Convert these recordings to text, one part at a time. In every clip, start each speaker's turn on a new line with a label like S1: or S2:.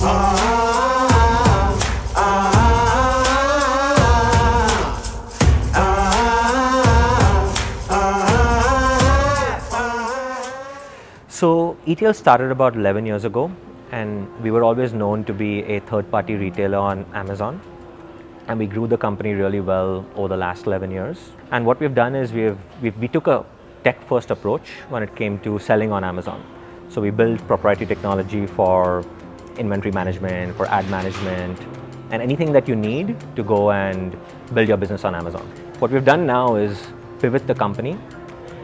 S1: So ETL started about 11 years ago, and we were always known to be a third-party retailer on Amazon. And we grew the company really well over the last 11 years. And what we've done is we took a tech-first approach when it came to selling on Amazon. So we built proprietary technology for inventory management, for ad management, and anything that you need to go and build your business on Amazon. What we've done now is pivot the company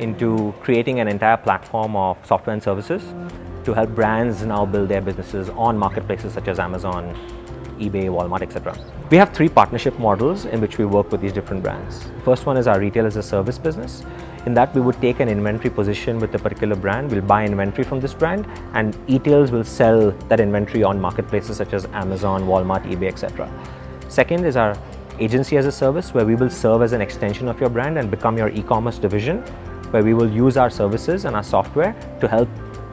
S1: into creating an entire platform of software and services to help brands now build their businesses on marketplaces such as Amazon, eBay, Walmart, etc. We have 3 partnership models in which we work with these different brands. The first one is our retail as a service business. In that, we would take an inventory position with a particular brand, we'll buy inventory from this brand, and ETLs will sell that inventory on marketplaces such as Amazon, Walmart, eBay, etc. Second is our agency as a service, where we will serve as an extension of your brand and become your e-commerce division, where we will use our services and our software to help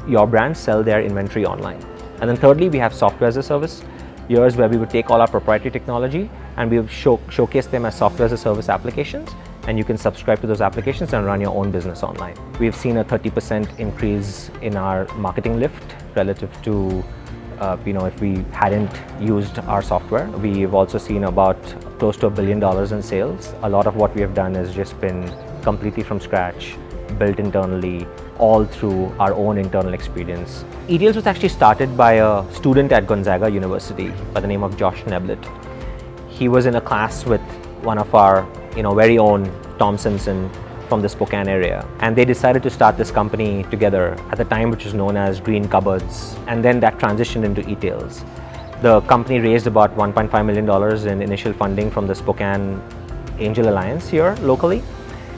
S1: your brand sell their inventory online. And then thirdly, we have software as a service. Here's where we would take all our proprietary technology and we would showcase them as software as a service applications, and you can subscribe to those applications and run your own business online. We've seen a 30% increase in our marketing lift relative to if we hadn't used our software. We've also seen about close to $1 billion in sales. A lot of what we have done has just been completely from scratch, built internally, all through our own internal experience. ETLs was actually started by a student at Gonzaga University by the name of Josh Neblett. He was in a class with one of our very own Tom Simpson from the Spokane area, and they decided to start this company together at the time, which was known as Green Cupboards, and then that transitioned into ETLs. The company raised about $1.5 million in initial funding from the Spokane Angel Alliance here locally,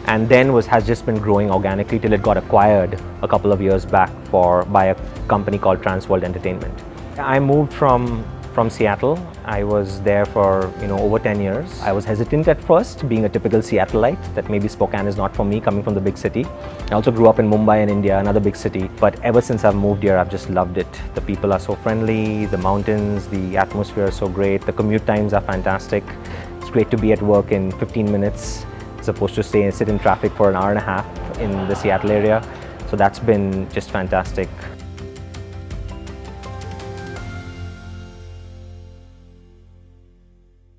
S1: and then has just been growing organically till it got acquired a couple of years back by a company called Transworld Entertainment. I moved from Seattle. I was there for over 10 years. I was hesitant at first, being a typical Seattleite, that maybe Spokane is not for me, coming from the big city. I also grew up in Mumbai in India, another big city, but ever since I've moved here, I've just loved it. The people are so friendly, the mountains, the atmosphere is so great, the commute times are fantastic. It's great to be at work in 15 minutes as opposed to sit in traffic for an hour and a half in the Seattle area. So that's been just fantastic.